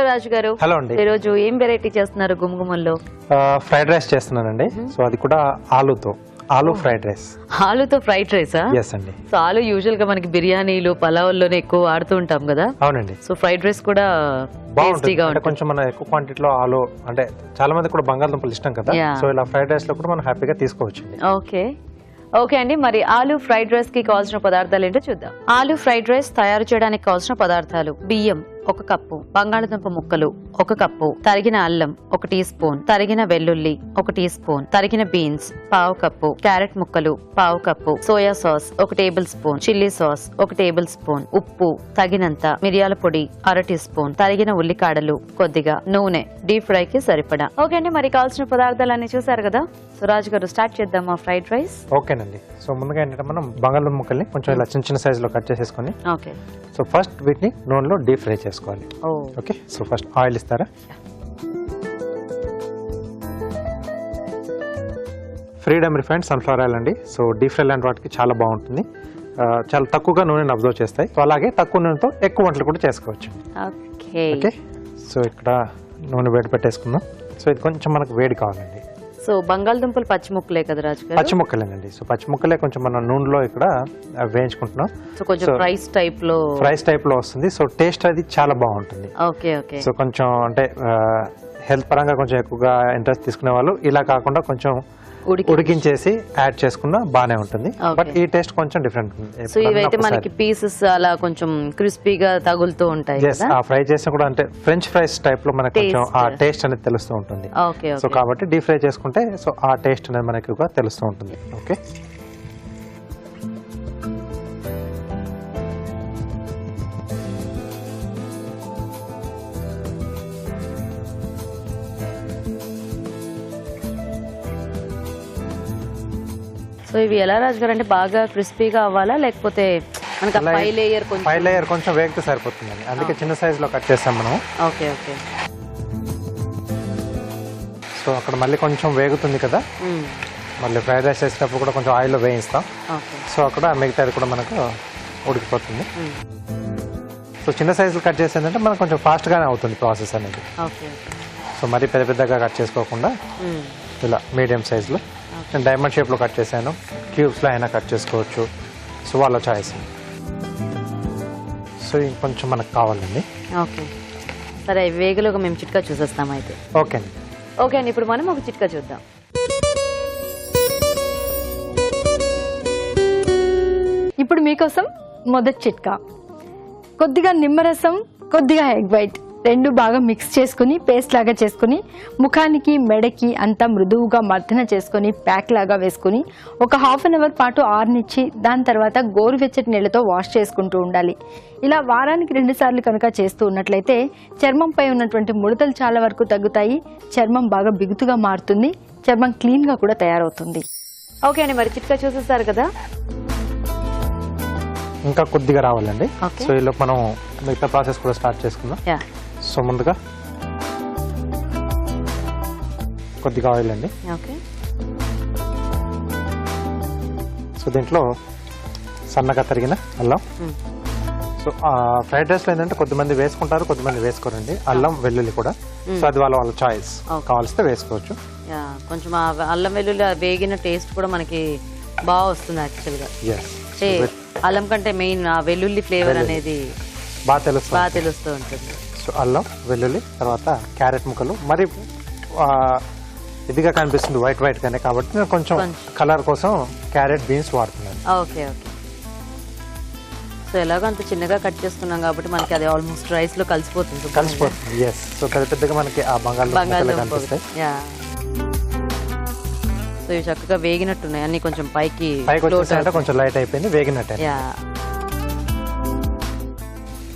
రాజు గారు, హలో అండి. ఈ రోజు ఏం వెరైటీ చేస్తున్నారు గుమగుమల్లో? ఫ్రైడ్ రైస్ చేస్తున్నానండి. సో అది కూడా ఆలూ ఫ్రైడ్ రైస్. ఆలూతో ఫ్రైడ్ రైసా? ఎస్ అండి. సో ఆలు యూజువల్ గా మనకి బిర్యానీలు పలావుల్లోనే ఎక్కువ వాడుతూ ఉంటాం కదా. అవునండి. సో ఫ్రైడ్ రైస్ కూడా బాగుంటుంది. కొంచెం మన ఎక్కువ క్వాంటిటీలో ఆలు అంటే చాలా మంది కూడా బంగాళదుంపలు ఇష్టం కదా. సో ఇలా ఫ్రైడ్ రైస్ లో కూడా మనం హ్యాపీగా తీసుకోవచ్చు. ఓకే అండి. మరి ఆలూ ఫ్రైడ్ రైస్ కి కావాల్సిన పదార్థాలు ఏంటో చూద్దాం. ఆలూ ఫ్రైడ్ రైస్ తయారు చేయడానికి కావాల్సిన పదార్థాలు: బియ్యం 1 కప్పు, బంగాళదుంప ముక్కలు 1 కప్పు, తరిగిన అల్లం 1 టీ స్పూన్, తరిగిన వెల్లుల్లి 1 టీ స్పూన్, తరిగిన బీన్స్ 1/2 కప్పు, క్యారెట్ ముక్కలు 1/2 cup, soya sauce 1 table spoon, chilli sauce 1 table spoon, ఉప్పు తగినంత, మిరియాల పొడి 1/2 టీ స్పూన్, తరిగిన ఉల్లికాడలు కొద్దిగా, నూనె డీప్ ఫ్రై కి సరిపడా. ఓకే అండి, మరి కావాల్సిన పదార్థాలన్నీ చూసారు కదా. సో రాజు గారు, స్టార్ట్ చేద్దాం ఆ ఫ్రైడ్ రైస్. ఓకేనండి. సో ముందుగా ఏంటంటే మనం బంగాళదుంప ముక్కల్ని కొంచెం ఇలా చిన్న సైజ్ లో కట్ చేసేసుకొని, ఓకే, సో ఫస్ట్ వీటిని నూనెలో డీప్ ఫ్రై చేసుకోవాలి. ఓకే, సో ఫస్ట్ ఆయిల్ ఇస్తారా? ఫ్రీడమ్ రిఫైన్డ్ సన్ఫ్లవర్ ఆయిల్ అండి. సో డీప్ ఫ్రై లాంటి వాటికి చాలా బాగుంటుంది. చాలా తక్కువగా నూనెను అబ్జర్వ్ చేస్తాయి. సో అలాగే తక్కువ నూనెతో ఎక్కువ వంటలు కూడా చేసుకోవచ్చు. ఓకే, సో ఇక్కడ నూనె వేడి పెట్టేసుకుందాం. సో ఇది కొంచెం మనకు వేడి కావాలండి. సో బంగాళదుంపలు పచ్చి ముక్కలే కదా రాజు గారు? పచ్చి ముక్కలేనండి. సో పచ్చి ముక్కలే కొంచెం మనం నూనెలో ఇక్కడ వేయించుకుంటున్నాం. సో కొంచెం ఫ్రైస్ టైప్ లో వస్తుంది. సో టేస్ట్ అది చాలా బాగుంటుంది. ఓకే. సో కొంచెం అంటే హెల్త్ పరంగా కొంచెం ఎక్కువగా ఇంట్రెస్ట్ తీసుకునే వాళ్ళు ఇలా కాకుండా కొంచెం ఉడికించేసి యాడ్ చేసుకున్నా బానే ఉంటుంది. బట్ ఈ టేస్ట్ కొంచెం డిఫరెంట్ ఉంటుంది. సో ఇవైతే మనకి పీసెస్ అలా కొంచెం క్రిస్పీగా తగులుతూ ఉంటాయి కదా. ఆ ఫ్రై చేసిన కూడా అంటే ఫ్రెంచ్ ఫ్రైస్ టైప్ లో మనకి కొంచెం ఆ టేస్ట్ అనేది తెలుస్తూ ఉంటుంది. సో కాబట్టి డీప్ ఫ్రై చేసుకుంటే సో ఆ టేస్ట్ అనేది మనకి ఎక్కువగా తెలుస్తూ ఉంటుంది. ఓకే, సో ఇవి ఎలా రాజు గారు, అంటే బాగా క్రిస్పీగా అవ్వాలా లేకపోతే మనకి 5 లేయర్ కొంచెం వేగితే సరిపోతుందండి. అందుకే చిన్న సైజ్ లో కట్ చేస్తాం మనం. ఓకే. సో అక్కడ మళ్ళీ కొంచెం వేగుతుంది కదా, మళ్ళీ ఫ్రైడ్ రైస్ చేసేటప్పుడు కూడా కొంచెం ఆయిల్లో వేయిస్తాం. సో అక్కడ మిగతాది కూడా మనకు ఉడికిపోతుంది. సో చిన్న సైజులు కట్ చేసేదంటే మనకు కొంచెం ఫాస్ట్గానే అవుతుంది ప్రాసెస్ అనేది. సో మరీ పెద్దగా కట్ చేసుకోకుండా ఇలా మీడియం సైజులో, నేను డైమండ్ షేప్లో కట్ చేశాను. క్యూబ్స్లో అయినా కట్ చేసుకోవచ్చు. సో వాళ్ళ చాయిస్. సో ఇంకొంచెం మనకు కావాలండి. ఓకే, సరే వేగలోగా మేము చిట్కా చూసేస్తాం అయితే. ఓకే అండి, ఇప్పుడు మనం ఒక చిట్కా చూద్దాం. ఇప్పుడు మీకోసం మొదటి చిట్కా. కొద్దిగా నిమ్మరసం, కొద్దిగా ఎగ్ వైట్ రెండు బాగా మిక్స్ చేసుకుని పేస్ట్ లాగా చేసుకుని ముఖానికి మెడకి అంతా మృదువుగా మర్దన చేసుకుని ప్యాక్ లాగా వేసుకుని ఒక ½ అన్ అవర్ పాటు ఆరనిచ్చి దాని తర్వాత గోరువెచ్చటి నీళ్ళతో వాష్ చేసుకుంటూ ఉండాలి. ఇలా వారానికి 2 సార్లు కనుక చేస్తూ ఉన్నట్లయితే చర్మంపై ఉన్నటువంటి ముడతలు చాలా వరకు తగ్గుతాయి. చర్మం బాగా బిగుతుగా మారుతుంది. చర్మం క్లీన్గా కూడా తయారవుతుంది. ఓకే అండి, మరి చిట్కా చూసేస్తారు కదా. ఇంకా కొద్దిగా రావాలండి. సో ఇలా మనం మిగతా ప్రాసెస్ కూడా స్టార్ట్ చేసుకుందాం. సో ముందుగా కొద్దిగా ఆయిల్ అండి. సో దీంట్లో సన్నగా తరిగిన అల్లం. సో ఫ్రైడ్ రైస్లో ఏంటంటే కొద్దిమంది వేసుకుంటారు, కొద్దిమంది వేసుకోరండి అల్లం వెల్లుల్లి కూడా. సో అది వాళ్ళ చాయిస్, కావాల్సితే వేసుకోవచ్చు. కొంచెం అల్లం వెల్లుల్లి వేగిన టేస్ట్ కూడా మనకి బాగా వస్తుంది యాక్చువల్గా. అల్లం కంటే మెయిన్ ఆ వెల్లుల్లి ఫ్లేవర్ అనేది బాగా తెలుస్తూ ఉంటుంది. సో అల్లం వెల్లుల్లి, తర్వాత క్యారెట్ ముక్కలు. మరి ఇదిగా కనిపిస్తుంది వైట్ గానే, కాబట్టి నేను కొంచెం కలర్ కోసం క్యారెట్ బీన్స్ వాడుతున్నాను. ఓకే. సో ఎలాగో అంత చిన్నగా కట్ చేసుకున్నాం కాబట్టి మనకి అది ఆల్మోస్ట్ రైస్ లో కలిసిపోతుంది. ఎస్, సో పెద్దగా మనకి ఆ బంగాళదుంపలు కనిపిస్తాయి. సో ఇవి చక్కగా వేగినట్టున్నాయి, అన్ని కొంచెం పైకి వచ్చేసాయంటే కొంచెం లైట్ అయిపోయింది, వేగినట్టే.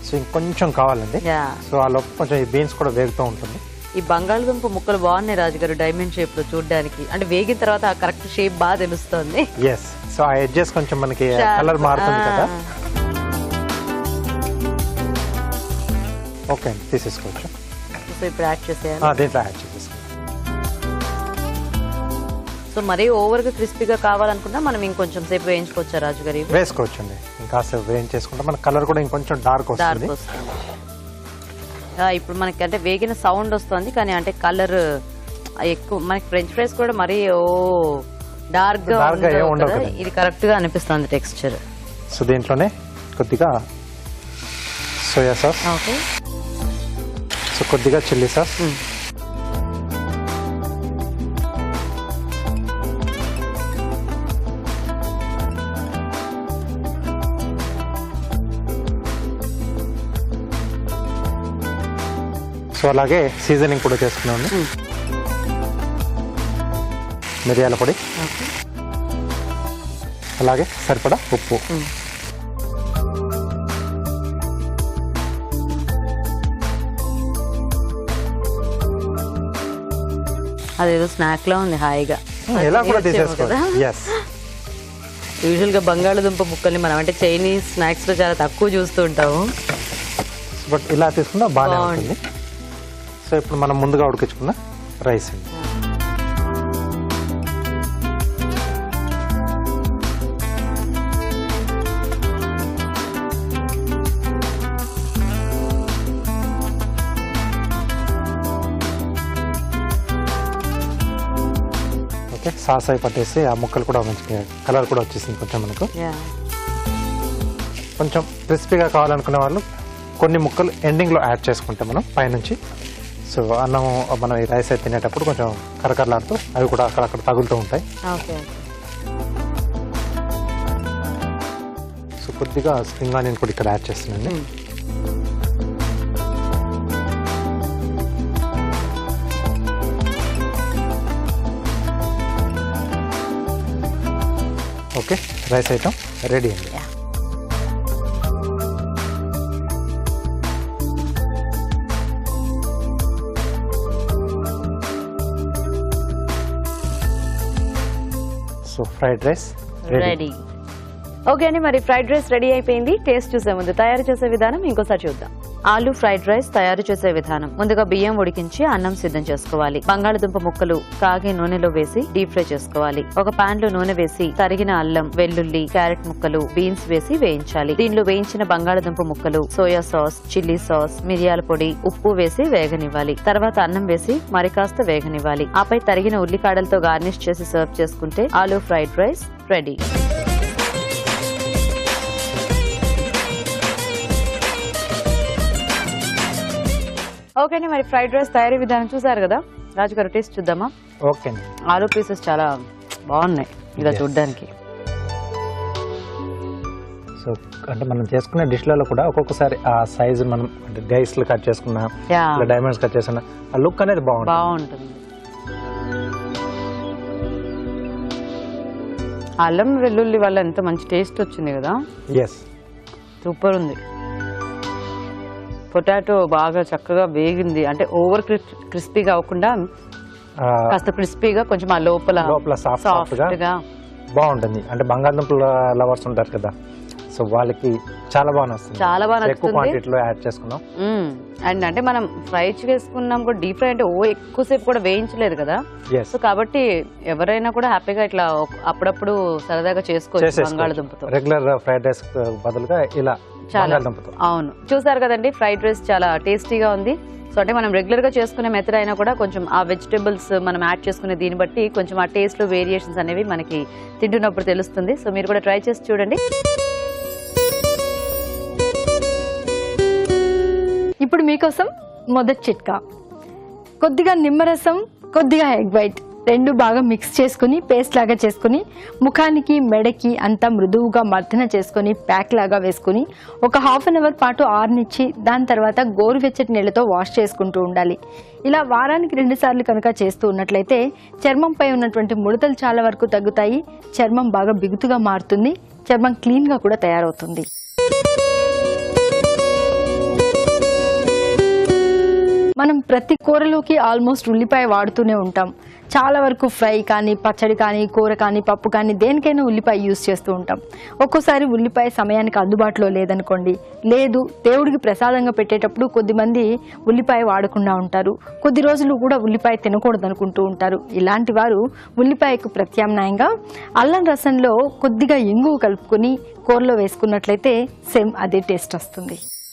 సో ఇంకొంచెం కావాలండి. సో ఆ లోపు కొంచెం ఈ బీన్స్ కూడా వేగుతూ ఉంటుంది. ఈ బంగాళదుంప ముక్కలు బాగున్నాయి రాజుగారు, డైమండ్ షేప్ లో చూడడానికి. అంటే వేగిన తర్వాత ఆ కరెక్ట్ షేప్ బాగా తెలుస్తుంది. ఎస్, సో ఆ ఎడ్జెస్ కొంచెం మనకి కలర్ మారుతుంది కదా. ఓకే అండి, తీసేసుకోవచ్చు. సో ఇప్పుడు యాడ్ చేసేయాలి. దీంట్లో యాడ్ చేసేసుకోవచ్చు. సో మరీ ఓవర్ గా క్రిస్పీగా కావాలనుకున్నా మనం ఇంకొంచెం సేపు వేయించుకోవచ్చా రాజుగారి? వేసుకోవచ్చండి, ఇంకాసేపు వేయించేసుకుంటే మన కలర్ కూడా ఇంకొంచెం డార్క్ వస్తుంది. ఇప్పుడు మనకి అంటే వేగిన సౌండ్ వస్తుంది కానీ అంటే కలర్ ఎక్కువ మనకి ఫ్రెంచ్ ఫ్రైస్ కూడా మరీ డార్క్ గా ఉండదు, ఇది కరెక్ట్ గా అనిపిస్తుంది టెక్స్చర్. సో దీంట్లోనే కొద్దిగా సోయా సాస్, ఓకే, సో కొద్దిగా చిల్లీ సాస్, సో అలాగే సీజనింగ్ కూడా చేసుకున్నాను. మిరియాల పొడి, అలాగే సరిపడా ఉప్పు. అదేదో స్నాక్ లా ఉంది హాయిగా, ఎలా కూడా తీసేసుకోవాలి. యూజువల్ గా బంగాళదుంప ముక్కల్ని మనం అంటే చైనీస్ స్నాక్స్ లో చాలా తక్కువ చూస్తూ ఉంటాము, బట్ ఇలా తీసుకున్నా బాగానే ఉంటుంది. సో ఇప్పుడు మనం ముందుగా ఉడికించుకున్న రైస్ అండి. ఓకే, సాస్ అయి పట్టేసి ఆ ముక్కలు కూడా మంచిగా కలర్ కూడా వచ్చేసింది. కొంచెం మనకు కొంచెం క్రిస్పీగా కావాలనుకునే వాళ్ళు కొన్ని ముక్కలు ఎండింగ్లో యాడ్ చేసుకుంటాం మనం పైనుంచి. సో అన్నం మనం ఈ రైస్ అయితే తినేటప్పుడు కొంచెం కరకరలాడుతూ అవి కూడా అక్కడక్కడ తగులుతూ ఉంటాయి. సో కొద్దిగా స్ప్రింగ్ ఆనియన్ కూడా ఇక్కడ యాడ్ చేస్తున్నాండి. ఓకే, రైస్ ఐటమ్ రెడీ అండి. So fried rice ready. Okay అండి, మరి ఫ్రైడ్ రైస్ రెడీ అయిపోయింది. టేస్ట్ చూసే ముందు తయారు చేసే విధానం ఇంకోసారి చూద్దాం. ఆలు ఫ్రైడ్ రైస్ తయారు చేసే విధానం: ముందుగా బియ్యం ఉడికించి అన్నం సిద్ధం చేసుకోవాలి. బంగాళదుంప ముక్కలు కాగే నూనెలో వేసి డీప్ ఫ్రై చేసుకోవాలి. ఒక పాన్ లో నూనె వేసి తరిగిన అల్లం, వెల్లుల్లి, క్యారెట్ ముక్కలు, బీన్స్ వేసి వేయించాలి. దీనిలో వేయించిన బంగాళదుంప ముక్కలు, సోయా సాస్, చిల్లీ సాస్, మిరియాల పొడి, ఉప్పు వేసి వేగనివ్వాలి. తర్వాత అన్నం వేసి మరి కాస్త వేగనివ్వాలి. ఆపై తరిగిన ఉల్లికాడలతో గార్నిష్ చేసి సర్వ్ చేసుకుంటే ఆలు ఫ్రైడ్ రైస్ రెడీ. ఓకే అండి, మరి ఫ్రైడ్ రైస్ తయారీ విధానం చూసారు కదా రాజుగారు, టేస్ట్ చూద్దామా? ఓకే అండి. ఆలు పీసెస్ చాలా బాగున్నాయి ఇలా చూడడానికి. సో అంటే మనం చేసుకునే డిష్లలో కూడా ఒక్కొక్కసారి ఆ సైజు మనం అంటే డైస్లు కట్ చేసుకున్నా, డైమండ్స్ కట్ చేసుకున్నా ఆ లుక్ అనేది బాగుంటుంది. అల్లం వెల్లుల్లి వల్ల ఎంత మంచి టేస్ట్ వచ్చింది కదా. సూపర్ ఉంది. పొటాటో బాగా చక్కగా వేగింది, అంటే ఓవర్ క్రిస్పీగా అవ్వకుండా కాస్త క్రిస్పీగా కొంచెం ఆ లోపల సాఫ్ట్ గా బాగుంటుంది. అంటే బంగాళదుంపల లవర్స్ ఉంటారు కదా, సో వాళ్ళకి చాలా బాగా నచ్చుతుంది. చాలా బాగా ఎక్కువ క్వాంటిటీలో యాడ్ చేసుకున్నాం. అండ్ అంటే మనం ఫ్రై చేసుకున్నాం కూడా, డీప్ ఫ్రై అంటే ఎక్కువసేపు కూడా వేయించలేదు కదా, సో కాబట్టి ఎవరైనా కూడా హ్యాపీగా ఇట్లా అప్పుడప్పుడు సరదాగా చేసుకోవచ్చు బంగాళదుంపతో. రెగ్యులర్ ఫ్రైడ్ రైస్ బదులుగా ఇలా బంగాళదుంపతో. అవును, చూసారు కదండి, ఫ్రైడ్ రైస్ చాలా టేస్టీగా ఉంది. సో అంటే మనం రెగ్యులర్ గా చేసుకునే మెథడ్ అయినా కూడా కొంచెం ఆ వెజిటబుల్స్ మనం యాడ్ చేసుకునే దీన్ని బట్టి కొంచెం ఆ టేస్ట్ లో వేరియేషన్స్ అనేవి మనకి తింటున్నప్పుడు తెలుస్తుంది. సో మీరు కూడా ట్రై చేసి చూడండి. ఇప్పుడు మీకోసం మొదటి చిట్కా: కొద్దిగా నిమ్మరసం, కొద్దిగా ఎగ్ వైట్ రెండు బాగా మిక్స్ చేసుకుని పేస్ట్ లాగా చేసుకుని ముఖానికి, మెడకి అంతా మృదువుగా మర్దన చేసుకుని ప్యాక్ లాగా వేసుకుని ఒక ½ అన్ అవర్ పాటు ఆరనిచ్చి దాని తర్వాత గోరువెచ్చటి నీళ్ళతో వాష్ చేసుకుంటూ ఉండాలి. ఇలా వారానికి 2 సార్లు కనుక చేస్తూ ఉన్నట్లయితే చర్మంపై ఉన్నటువంటి ముడతలు చాలా వరకు తగ్గుతాయి, చర్మం బాగా బిగుతుగా మారుతుంది, చర్మం క్లీన్గా కూడా తయారవుతుంది. మనం ప్రతి కూరలోకి ఆల్మోస్ట్ ఉల్లిపాయ వాడుతూనే ఉంటాం. చాలా వరకు ఫ్రై కానీ పచ్చడి కానీ కూర కానీ పప్పు కానీ దేనికైనా ఉల్లిపాయ యూజ్ చేస్తూ ఉంటాం. ఒక్కోసారి ఉల్లిపాయ సమయానికి అందుబాటులో లేదనుకోండి, లేదు దేవుడికి ప్రసాదంగా పెట్టేటప్పుడు కొద్దిమంది ఉల్లిపాయ వాడకుండా ఉంటారు, కొద్ది రోజులు కూడా ఉల్లిపాయ తినకూడదు అనుకుంటూ ఉంటారు. ఇలాంటి వారు ఉల్లిపాయకు ప్రత్యామ్నాయంగా అల్లం రసంలో కొద్దిగా ఇంగువ కలుపుకొని కూరలో వేసుకున్నట్లయితే సేమ్ అదే టేస్ట్ వస్తుంది.